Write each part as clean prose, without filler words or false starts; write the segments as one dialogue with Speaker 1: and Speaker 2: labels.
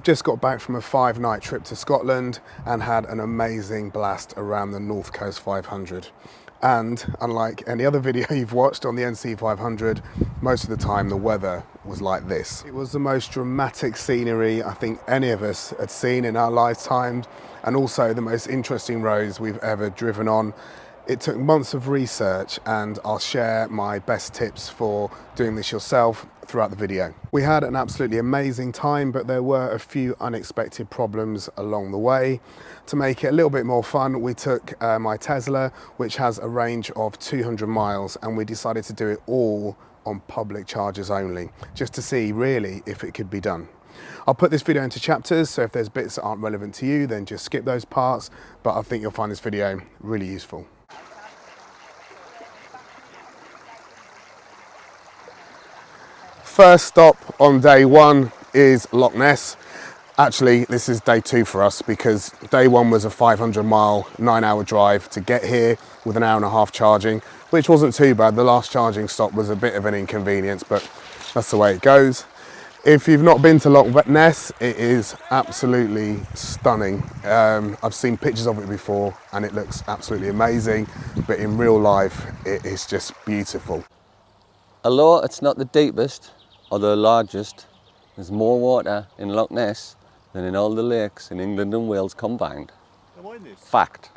Speaker 1: just got back from a 5-night trip to Scotland and had an amazing blast around the North Coast 500. And unlike any other video you've watched on the NC 500, most of the time the weather was like this. It was the most dramatic scenery I think any of us had seen in our lifetimes, and also the most interesting roads we've ever driven on. It took months of research, and I'll share my best tips for doing this yourself throughout the video. We had an absolutely amazing time, but there were a few unexpected problems along the way. To make it a little bit more fun, we took my Tesla, which has a range of 200 miles, and we decided to do it all on public chargers only, just to see really if it could be done. I'll put this video into chapters, so if there's bits that aren't relevant to you, then just skip those parts, but I think you'll find this video really useful. First stop on day one is Loch Ness. Actually, this is day 2 for us, because day 1 was a 500-mile, 9-hour drive to get here with an hour and a half charging, which wasn't too bad. The last charging stop was a bit of an inconvenience, but that's the way it goes. If you've not been to Loch Ness, it is absolutely stunning. I've seen pictures of it before and it looks absolutely amazing, but in real life, it is just beautiful.
Speaker 2: Although it's not the deepest or the largest, there's more water in Loch Ness than in all the lakes in England and Wales combined. Fact.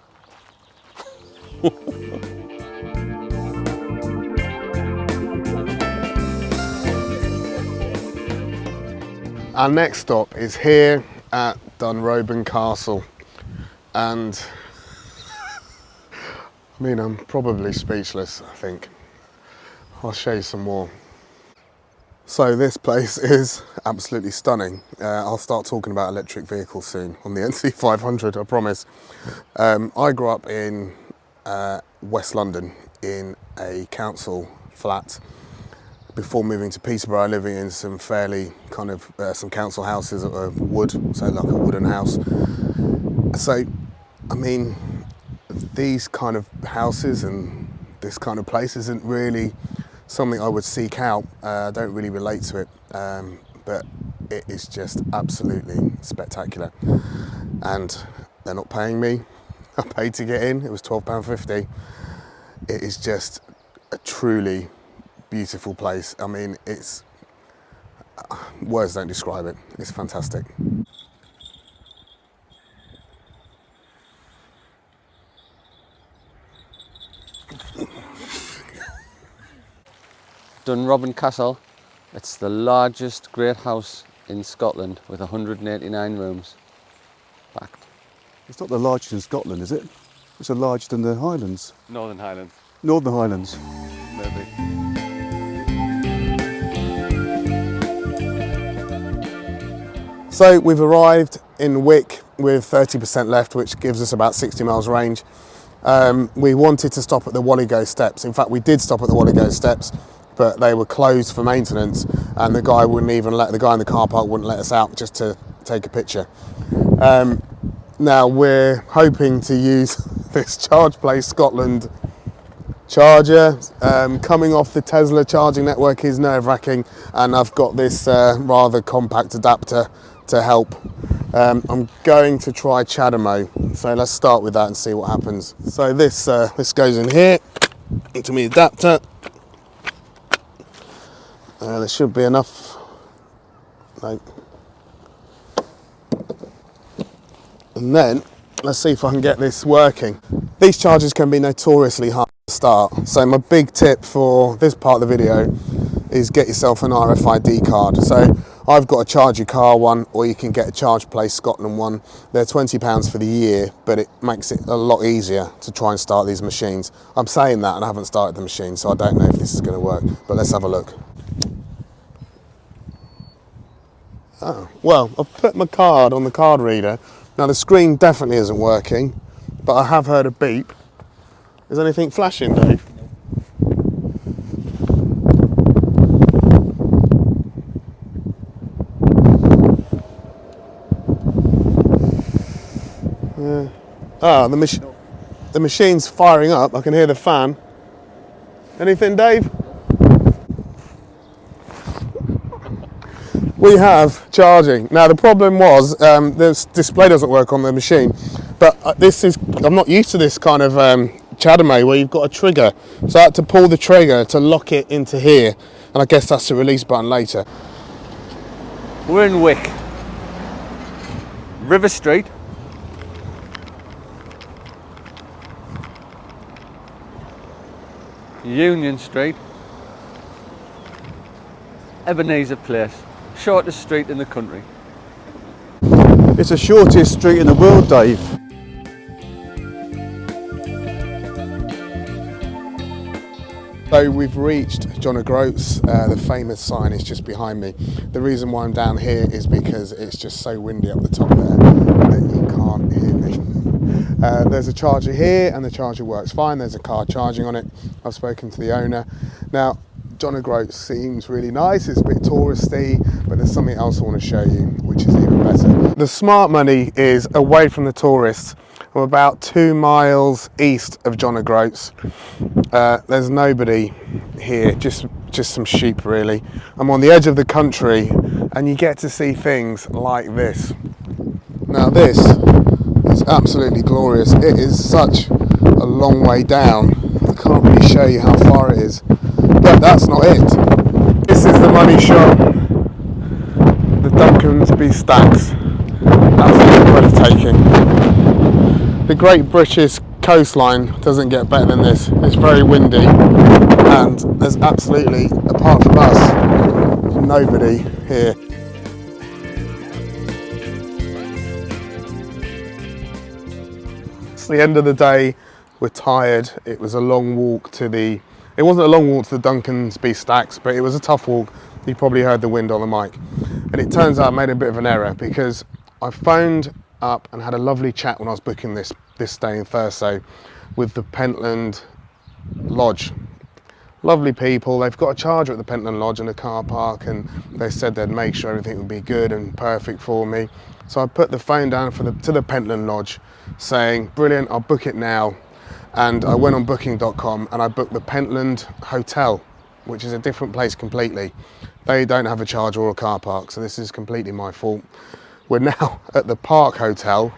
Speaker 1: Our next stop is here at Dunrobin Castle, and I mean, I'm probably speechless, I think. I'll show you some more. So this place is absolutely stunning. I'll start talking about electric vehicles soon on the NC 500, I promise. I grew up in West London in a council flat before moving to Peterborough, living in some fairly kind of some council houses that were wood, so like a wooden house. So, I mean, these kind of houses and this kind of place isn't really something I would seek out. I don't really relate to it, but it is just absolutely spectacular. And they're not paying me. I paid to get in, it was £12.50. It is just a truly beautiful place. I mean, it's, words don't describe it. It's fantastic.
Speaker 2: Dunrobin Castle, it's the largest great house in Scotland with 189 rooms. Fact.
Speaker 3: It's not the largest in Scotland, is it? It's the largest in the Highlands.
Speaker 2: Northern Highlands.
Speaker 3: Northern Highlands.
Speaker 2: Maybe.
Speaker 1: So we've arrived in Wick with 30% left, which gives us about 60 miles range. We wanted to stop at the Whaligoe Steps. In fact, we did stop at the Whaligoe Steps, but they were closed for maintenance, and the guy in the car park wouldn't let us out just to take a picture. Now we're hoping to use this Charge Place Scotland charger. Coming off the Tesla charging network is nerve-wracking, and I've got this rather compact adapter to help. I'm going to try CHAdeMO, so let's start with that and see what happens. So this goes in here into my adapter. There should be enough. No. And then let's see if I can get this working. These chargers can be notoriously hard to start, so my big tip for this part of the video is get yourself an RFID card. So I've got a Charge Your Car one, or you can get a Charge Place Scotland one. They're £20 for the year, but it makes it a lot easier to try and start these machines. I'm saying that and I haven't started the machine, so I don't know if this is going to work, but let's have a look. Oh, well, I've put my card on the card reader. Now the screen definitely isn't working, but I have heard a beep. Is anything flashing, Dave? The machine's firing up. I can hear the fan. Anything, Dave? We have charging. Now the problem was this display doesn't work on the machine, but I'm not used to this kind of chadame where you've got a trigger. So I had to pull the trigger to lock it into here, and I guess that's the release button later.
Speaker 2: We're in Wick. River Street. Union Street. Ebenezer Place. Shortest street in the country.
Speaker 3: It's the shortest street in the world, Dave.
Speaker 1: So we've reached John O'Groats. The famous sign is just behind me. The reason why I'm down here is because it's just so windy up the top there that you can't hear me. There's a charger here and the charger works fine. There's a car charging on it. I've spoken to the owner. Now, John O'Groats seems really nice. It's a bit touristy, but there's something else I want to show you, which is even better. The smart money is away from the tourists. I'm about 2 miles east of John O'Groats. There's nobody here, just some sheep really. I'm on the edge of the country and you get to see things like this. Now this is absolutely glorious. It is such a long way down. I can't really show you how far it is, but that's not it. This is the money shot, the Duncansby Stacks. Absolutely breathtaking. The Great British coastline doesn't get better than this. It's very windy and there's absolutely, apart from us, nobody here. It's the end of the day, we're tired. It was a long walk to it wasn't a long walk to the Duncansby Stacks, but it was a tough walk. You probably heard the wind on the mic. And it turns out I made a bit of an error because I phoned up and had a lovely chat when I was booking this stay in Thurso with the Pentland Lodge. Lovely people. They've got a charger at the Pentland Lodge and a car park, and they said they'd make sure everything would be good and perfect for me. So I put the phone down to the Pentland Lodge saying, brilliant, I'll book it now. And I went on booking.com and I booked the Pentland Hotel, which is a different place completely. They don't have a charger or a car park, so this is completely my fault. We're now at the Park Hotel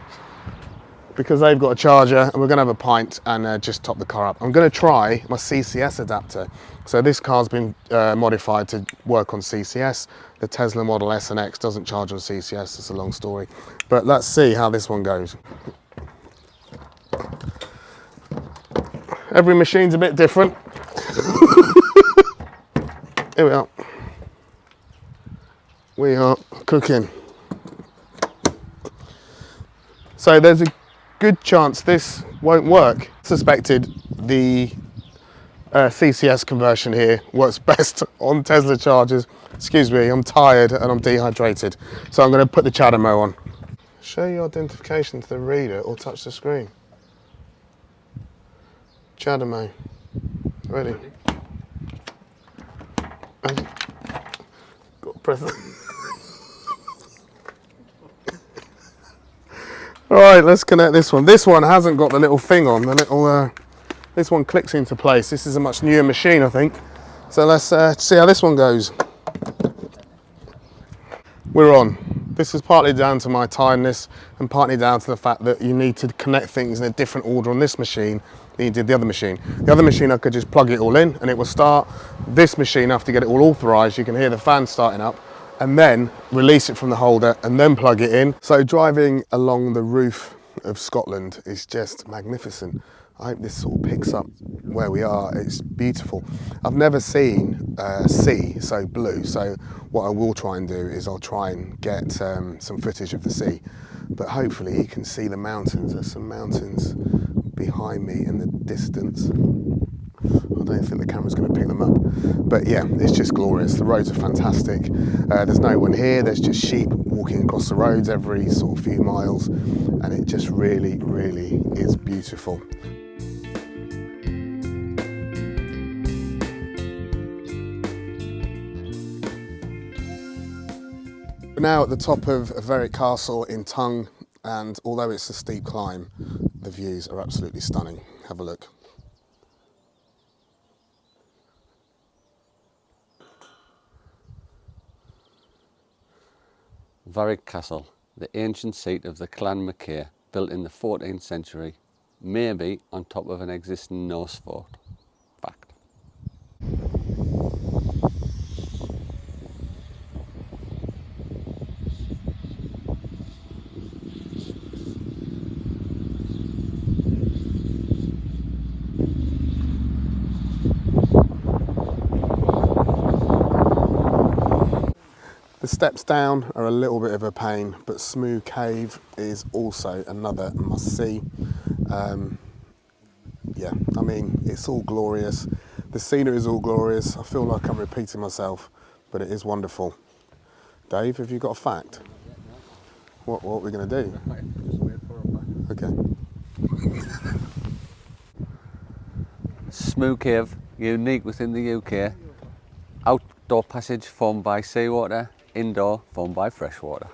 Speaker 1: because they've got a charger, and we're going to have a pint and just top the car up. I'm going to try my CCS adapter. So this car's been modified to work on CCS. The Tesla Model S and X doesn't charge on CCS. It's a long story, but let's see how this one goes. Every machine's a bit different. Here we are. We are cooking. So there's a good chance this won't work. Suspected the CCS conversion here works best on Tesla chargers. Excuse me, I'm tired and I'm dehydrated. So I'm going to put the Chadamo on. Show your identification to the reader or touch the screen. Chadamo. Ready? Got to press it. All right, let's connect this one. This one hasn't got the little thing on, the little, this one clicks into place. This is a much newer machine, I think. So let's see how this one goes. We're on. This is partly down to my tiredness and partly down to the fact that you need to connect things in a different order on this machine than you did the other machine. The other machine I could just plug it all in and it will start. This machine, I have to get it all authorised. You can hear the fan starting up, and then release it from the holder and then plug it in. So driving along the roof of Scotland is just magnificent. I hope this sort of picks up where we are. It's beautiful. I've never seen sea so blue, so what I will try and do is I'll try and get some footage of the sea, but hopefully you can see the mountains. There's some mountains behind me in the distance. I don't think the camera's going to pick them up, but yeah, it's just glorious. The roads are fantastic. There's no one here. There's just sheep walking across the roads every sort of few miles, and it just really, really is beautiful. We're now at the top of Varrich Castle in Tongue, and although it's a steep climb, the views are absolutely stunning. Have a look.
Speaker 2: Varrich Castle, the ancient seat of the Clan Mackay, built in the 14th century, maybe on top of an existing Norse fort. Fact.
Speaker 1: The steps down are a little bit of a pain, but Smoo Cave is also another must-see. Yeah, I mean, it's all glorious. The scenery is all glorious. I feel like I'm repeating myself, but it is wonderful. Dave, have you got a fact? What are we going to do? Okay.
Speaker 2: Smoo Cave, unique within the UK. Outdoor passage formed by seawater, indoor formed by freshwater.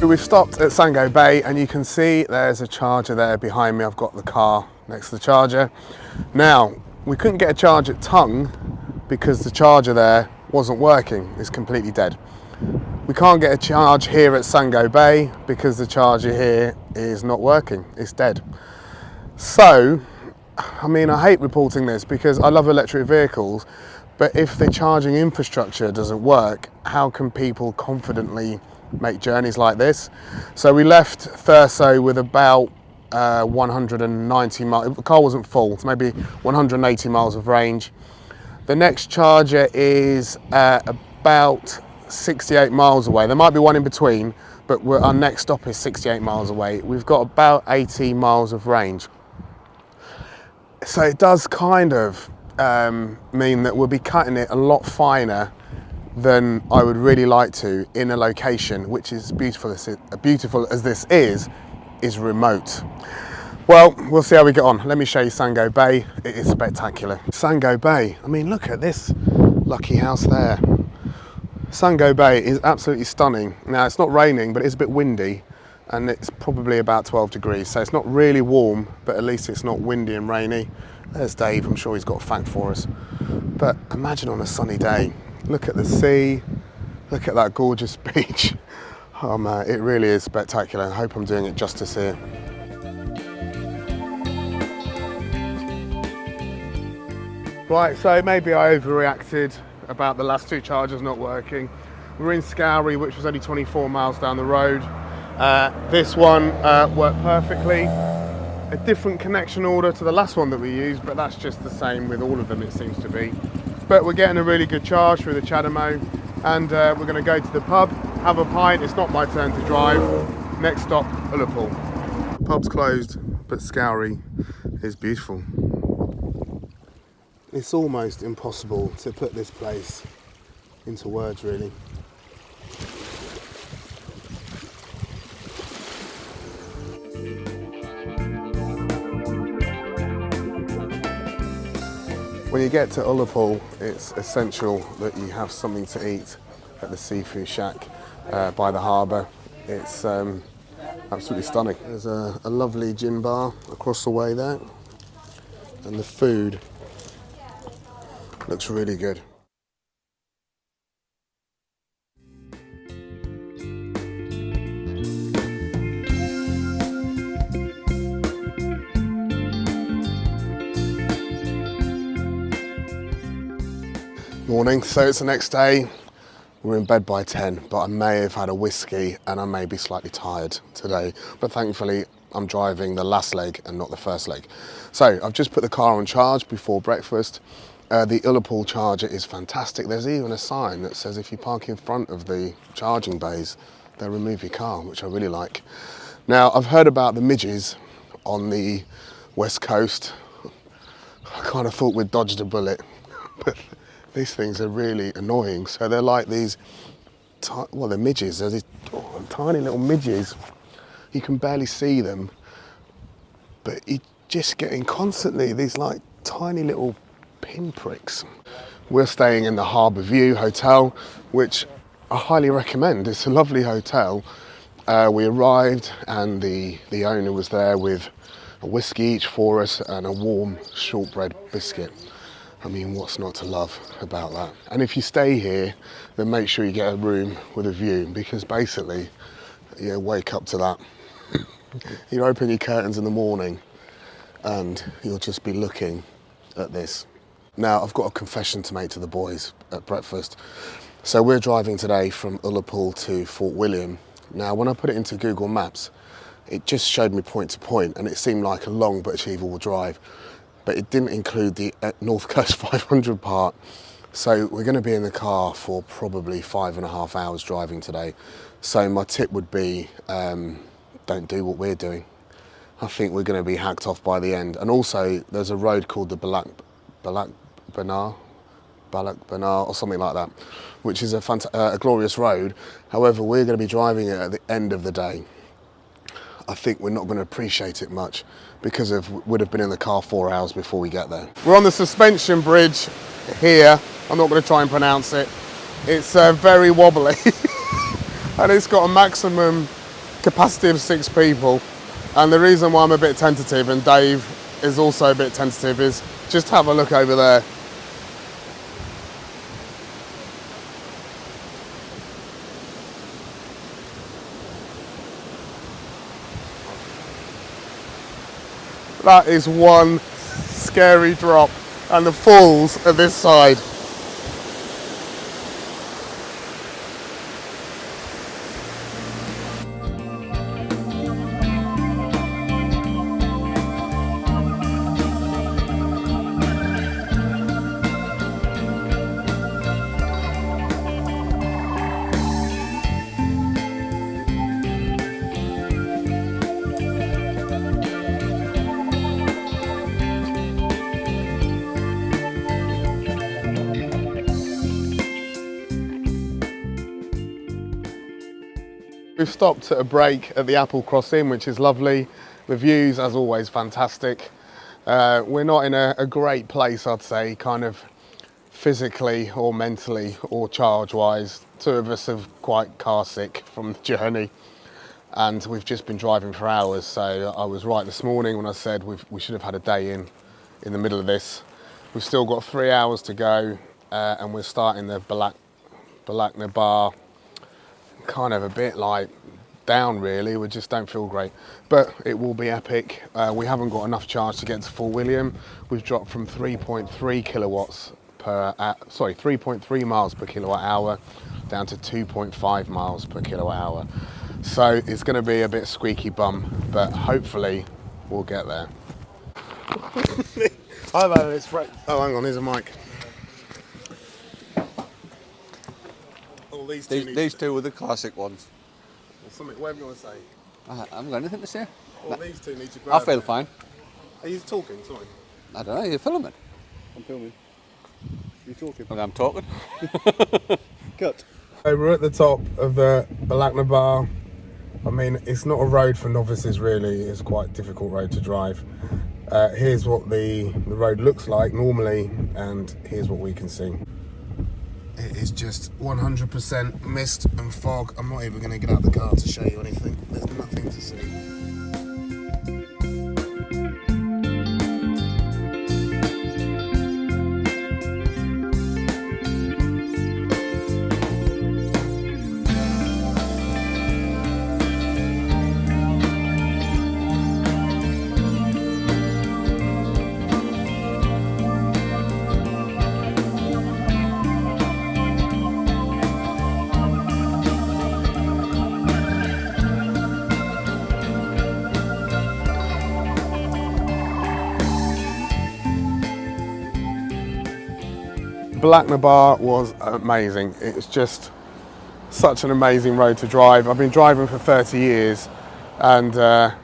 Speaker 1: We've stopped at Sango Bay and you can see there's a charger there behind me. I've got the car next to the charger. Now, we couldn't get a charge at Tongue because the charger there wasn't working. It's completely dead. We can't get a charge here at Sango Bay because the charger here is not working. It's dead. So, I mean, I hate reporting this because I love electric vehicles, but if the charging infrastructure doesn't work, how can people confidently make journeys like this? So we left Thurso with about 190 miles. The car wasn't full, it's maybe 180 miles of range. The next charger is about 68 miles away. There might be one in between, but our next stop is 68 miles away. We've got about 80 miles of range. So it does kind of mean that we'll be cutting it a lot finer than I would really like to in a location which is beautiful as this is remote. Well, we'll see how we get on. Let me show you Sango Bay. It is spectacular. Sango Bay, I mean, look at this lucky house there. Sango Bay is absolutely stunning. Now, it's not raining, but it's a bit windy and it's probably about 12 degrees. So it's not really warm, but at least it's not windy and rainy. There's Dave, I'm sure he's got a fact for us. But imagine on a sunny day, look at the sea, look at that gorgeous beach. Oh man, it really is spectacular. I hope I'm doing it justice here. Right, so maybe I overreacted about the last two chargers not working. We're in Scourie, which was only 24 miles down the road. This one worked perfectly. A different connection order to the last one that we used, but that's just the same with all of them, it seems to be. But we're getting a really good charge through the Chadamo, and we're going to go to the pub, have a pint. It's not my turn to drive. Next stop, Ullapool. Pub's closed, but Scourie is beautiful. It's almost impossible to put this place into words, really. When you get to Ullapool, it's essential that you have something to eat at the seafood shack by the harbour. It's absolutely stunning. There's a lovely gin bar across the way there, and the food looks really good. Morning, so it's the next day. We're in bed by 10, but I may have had a whiskey and I may be slightly tired today. But thankfully, I'm driving the last leg and not the first leg. So I've just put the car on charge before breakfast. The Ullapool Charger is fantastic. There's even a sign that says if you park in front of the charging bays, they'll remove your car, which I really like. Now, I've heard about the midges on the west coast. I kind of thought we'd dodged a bullet, but these things are really annoying. So they're like these, they're midges. They're these tiny little midges. You can barely see them, but you're just getting constantly these like tiny little pinpricks. We're staying in the Harbour View Hotel, which I highly recommend. It's a lovely hotel. We arrived and the owner was there with a whiskey each for us and a warm shortbread biscuit. I mean, what's not to love about that? And if you stay here, then make sure you get a room with a view, because basically, you wake up to that. You open your curtains in the morning and you'll just be looking at this. Now, I've got a confession to make to the boys at breakfast. So we're driving today from Ullapool to Fort William. Now, when I put it into Google Maps, it just showed me point to point and it seemed like a long but achievable drive. But it didn't include the North Coast 500 part. So we're going to be in the car for probably 5.5 hours driving today. So my tip would be, don't do what we're doing. I think we're going to be hacked off by the end. And also, there's a road called the Bealach or something like that, which is a glorious road. However, we're going to be driving it at the end of the day. I think we're not going to appreciate it much because would have been in the car 4 hours before we get there. We're on the suspension bridge here. I'm not going to try and pronounce it. It's very wobbly and it's got a maximum capacity of 6 people. And the reason why I'm a bit tentative, and Dave is also a bit tentative, is just have a look over there. That is one scary drop, and the falls are this side. We've stopped at a break at the Applecross Inn, which is lovely. The views, as always, fantastic. We're not in a great place, I'd say, kind of physically or mentally or charge-wise. 2 of us are quite car sick from the journey, and we've just been driving for hours. So I was right this morning when I said we should have had a day in the middle of this. We've still got 3 hours to go, and we're starting the Bealach Ne Ba. Kind of a bit like down really, we just don't feel great, but it will be epic. We haven't got enough charge to get to Fort William. We've dropped from 3.3 kilowatts per 3.3 miles per kilowatt hour down to 2.5 miles per kilowatt hour. So it's going to be a bit squeaky bum, but hopefully we'll get there. Hi there, it's Fred. Oh, hang on, here's a mic.
Speaker 2: These two were the classic ones.
Speaker 1: Or something, whatever you want to say.
Speaker 2: I haven't got anything to say.
Speaker 1: Well, these two need to grab.
Speaker 2: I feel fine.
Speaker 1: Are you talking? Sorry.
Speaker 2: I don't know, you're filming.
Speaker 3: I'm filming. You talking?
Speaker 2: Well, I'm talking.
Speaker 3: Cut.
Speaker 1: So we're at the top of the Bealach Ne Ba. I mean, it's not a road for novices really. It's quite a difficult road to drive. Here's what the road looks like normally, and here's what we can see. It is just 100% mist and fog. I'm not even going to get out the car to show you anything. There's nothing to see. Bealach Ne Ba was amazing. It was just such an amazing road to drive. I've been driving for 30 years and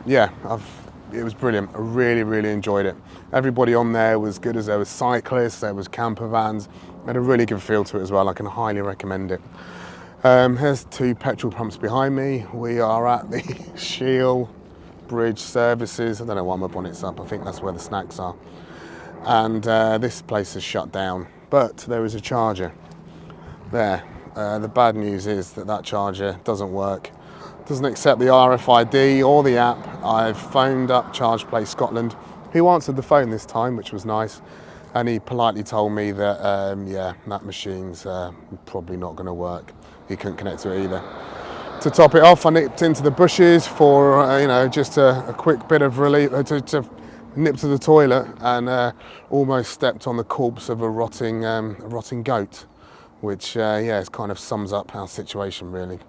Speaker 1: yeah, it was brilliant. I really enjoyed it. Everybody on there was good, as there was cyclists, there was camper vans. It had a really good feel to it as well. I can highly recommend it. Here's 2 petrol pumps behind me. We are at the Sheil Bridge services. I don't know why my bonnet's up. I think that's where the snacks are. And this place is shut down. But there is a charger there. The bad news is that charger doesn't work. doesn't accept the RFID or the app. I've phoned up Charge Place Scotland, who answered the phone this time, which was nice, and he politely told me that yeah, that machine's probably not going to work. He couldn't connect to it either. To top it off, I nipped into the bushes for you know, just a quick bit of relief, to nip to the toilet, and almost stepped on the corpse of a rotting goat, which yeah, it kind of sums up our situation really.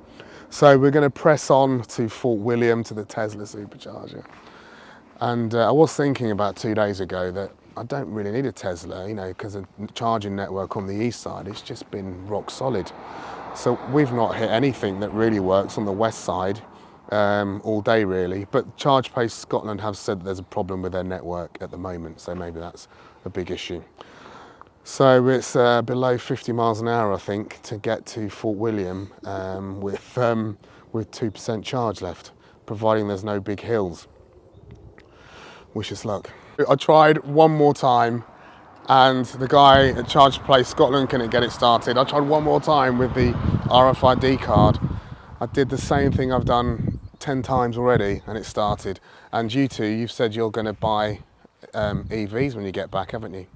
Speaker 1: So we're going to press on to Fort William, to the Tesla supercharger. And I was thinking about 2 days ago that I don't really need a Tesla, you know, because the charging network on the east side, it's just been rock solid. So we've not hit anything that really works on the west side all day really. But Charge Place Scotland have said that there's a problem with their network at the moment, so maybe that's a big issue. So it's below 50 miles an hour, I think, to get to Fort William with 2% charge left, providing there's no big hills. Wish us luck. I tried one more time, and the guy at Charge Place Scotland couldn't get it started. I tried one more time with the RFID card. I did the same thing I've done 10 times already, and it started. And you two, you've said you're going to buy EVs when you get back, haven't you?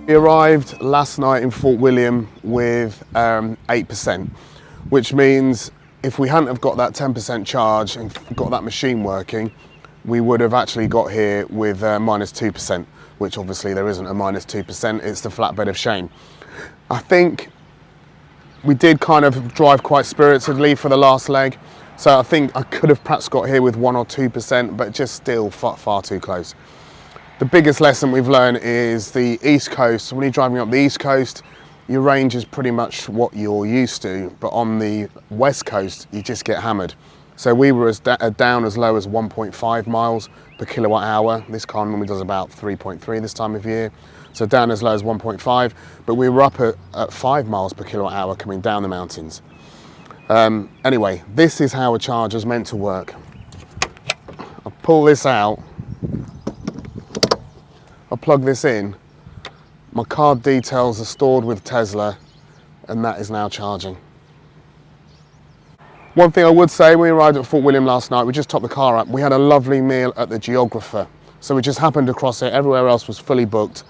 Speaker 1: We arrived last night in Fort William with 8%, which means if we hadn't have got that 10% charge and got that machine working, we would have actually got here with minus 2%, which obviously there isn't a minus 2%, it's the flatbed of shame. I think we did kind of drive quite spiritedly for the last leg, so I think I could have perhaps got here with 1 or 2%, but just still far too close. The biggest lesson we've learned is the East Coast. When you're driving up the East Coast, your range is pretty much what you're used to, but on the West Coast, you just get hammered. So we were down as low as 1.5 miles per kilowatt hour. This car normally does about 3.3 this time of year. So down as low as 1.5, but we were up at 5 miles per kilowatt hour coming down the mountains. Anyway, this is how a charger's meant to work. I'll pull this out. I plug this in, my card details are stored with Tesla, and that is now charging. One thing I would say, when we arrived at Fort William last night, we just topped the car up. We had a lovely meal at the Geographer. So we just happened across it, everywhere else was fully booked.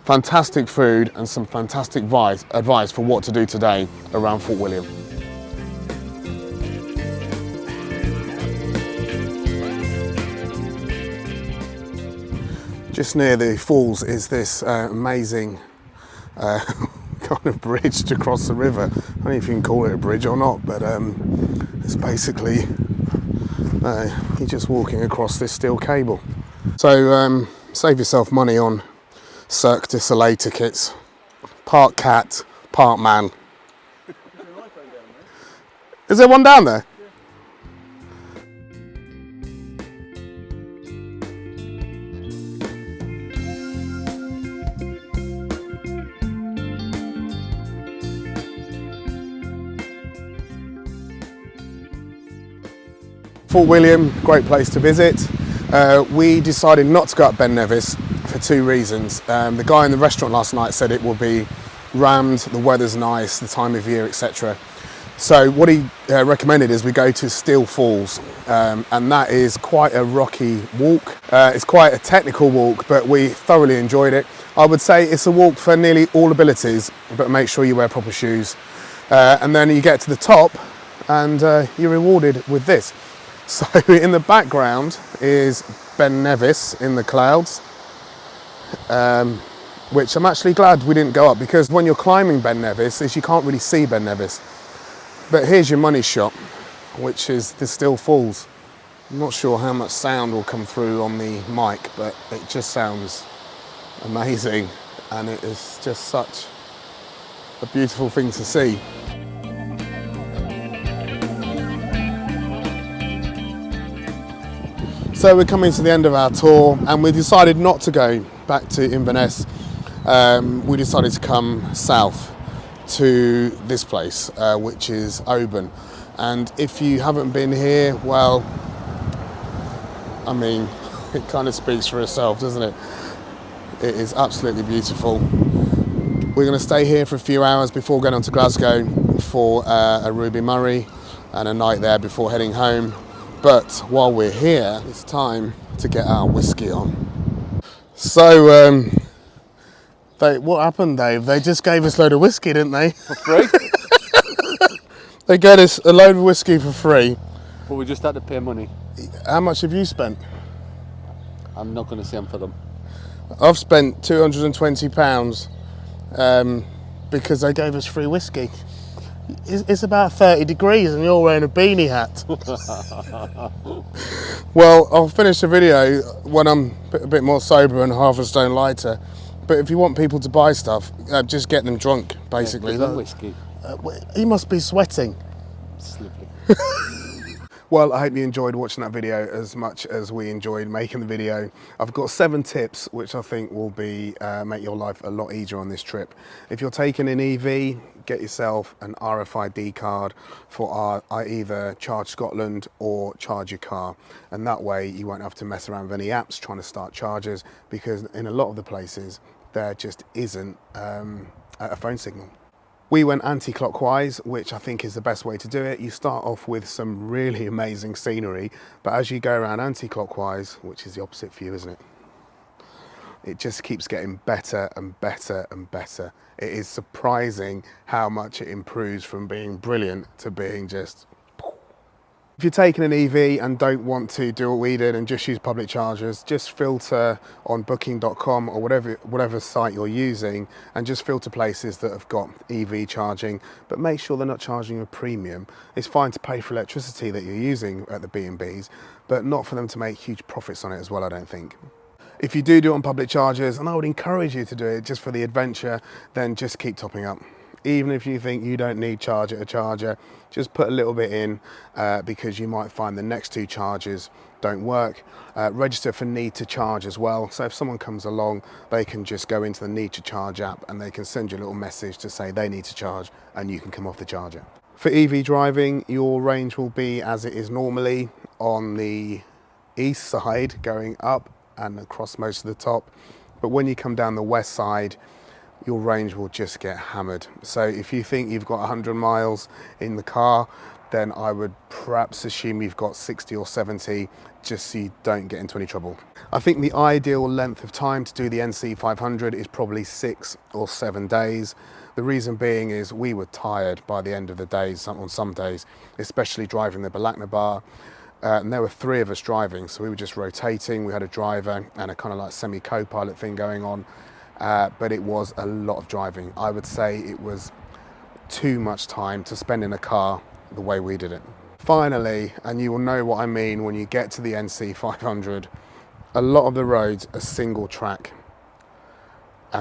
Speaker 1: Fantastic food and some fantastic advice for what to do today around Fort William. Just near the falls is this amazing kind of bridge to cross the river. I don't know if you can call it a bridge or not, but it's basically you're just walking across this steel cable. So save yourself money on Cirque du Soleil tickets. Part cat, part man. Is there one down there? Fort William, great place to visit. We decided not to go up Ben Nevis for 2 reasons. The guy in the restaurant last night said it will be rammed, the weather's nice, the time of year, etc. So what he recommended is we go to Steel Falls, and that is quite a rocky walk. It's quite a technical walk, but we thoroughly enjoyed it. I would say it's a walk for nearly all abilities, but make sure you wear proper shoes. And then you get to the top and you're rewarded with this. So in the background is Ben Nevis in the clouds, which I'm actually glad we didn't go up, because when you're climbing Ben Nevis, you can't really see Ben Nevis. But here's your money shot, which is the Steel Falls. I'm not sure how much sound will come through on the mic, but it just sounds amazing, and it is just such a beautiful thing to see. So we're coming to the end of our tour, and we decided not to go back to Inverness. We decided to come south to this place, which is Oban. And if you haven't been here, well, I mean, it kind of speaks for itself, doesn't it? It is absolutely beautiful. We're going to stay here for a few hours before going on to Glasgow for a Ruby Murray and a night there before heading home. But while we're here, it's time to get our whiskey on. So, what happened, Dave? They just gave us a load of whiskey, didn't they?
Speaker 3: For free?
Speaker 1: They gave us a load of whiskey for free.
Speaker 3: But we just had to pay money.
Speaker 1: How much have you spent?
Speaker 3: I'm not going to say them for them.
Speaker 1: I've spent £220 because they gave us free whiskey. It's about 30 degrees and you're wearing a beanie hat. Well, I'll finish the video when I'm a bit more sober and half a stone lighter. But if you want people to buy stuff, just get them drunk, basically.
Speaker 3: Yeah, whiskey.
Speaker 1: He must be sweating.
Speaker 3: Slippery.
Speaker 1: Well, I hope you enjoyed watching that video as much as we enjoyed making the video. I've got 7 tips which I think will be make your life a lot easier on this trip. If you're taking an EV, get yourself an RFID card for either Charge Scotland or Charge Your Car, and that way you won't have to mess around with any apps trying to start chargers, because in a lot of the places there just isn't a phone signal. We went anti-clockwise, which I think is the best way to do it. You start off with some really amazing scenery, but as you go around anti-clockwise, which is the opposite view, isn't it? It just keeps getting better and better and better. It is surprising how much it improves from being brilliant to being just... If you're taking an EV and don't want to do what we did and just use public chargers, just filter on booking.com or whatever site you're using, and just filter places that have got EV charging, but make sure they're not charging a premium. It's fine to pay for electricity that you're using at the B&Bs, but not for them to make huge profits on it as well, I don't think. If you do it on public chargers, and I would encourage you to do it just for the adventure, then just keep topping up. Even if you think you don't need charge at a charger, just put a little bit in because you might find the next 2 chargers don't work. Register for Need to Charge as well. So if someone comes along, they can just go into the Need to Charge app and they can send you a little message to say they need to charge, and you can come off the charger. For EV driving, your range will be as it is normally on the east side going up and across most of the top. But when you come down the west side, your range will just get hammered. So if you think you've got 100 miles in the car, then I would perhaps assume you've got 60 or 70, just so you don't get into any trouble. I think the ideal length of time to do the NC 500 is probably 6 or 7 days. The reason being is we were tired by the end of the days, on some days, especially driving the Bealach Ne Ba. And there were 3 of us driving, so we were just rotating. We had a driver and a kind of like semi-co-pilot thing going on. But it was a lot of driving. I would say it was too much time to spend in a car the way we did it. Finally, and you will know what I mean when you get to the NC 500, a lot of the roads are single track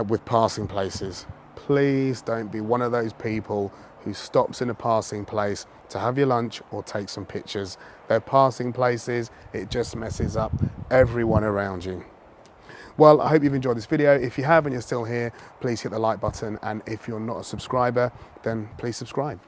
Speaker 1: with passing places. Please don't be one of those people who stops in a passing place to have your lunch or take some pictures. They're passing places, it just messes up everyone around you. Well, I hope you've enjoyed this video. If you have and you're still here, please hit the like button. And if you're not a subscriber, then please subscribe.